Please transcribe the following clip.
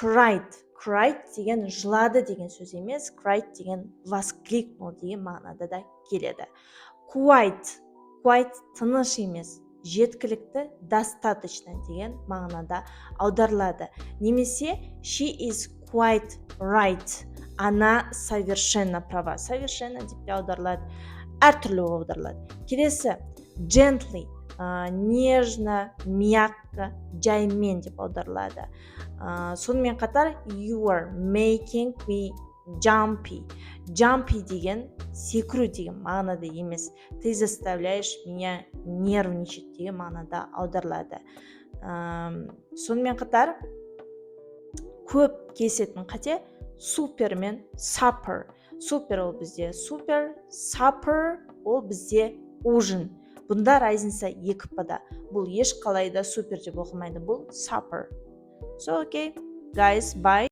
cried деген жылады деген сөз емес, cried деген воскликнул деген мағынада да келеді. Quite тыныш емес, жеткілікті, достаточно деген мағынада аударылады. Немесе she is quite right, она совершенно права. Совершенно деп те аударылады, әртүрлі аударылады. Келесі gently, нежно, мягко, жаймен деп аударылады. Сонымен қатар you are making me jumpy деген секіру деген мағынада емес, ты заставляешь меня нервничать деген мағынада аударылады. Сонымен қатар көп кездесетін қате супер мен supper. Супер ол бізде супер, supper ол бізде ужин. Бұнда разница екі пада. Бұл ешқалайда супер деп оқылмайды, бұл supper. So okay, guys, bye.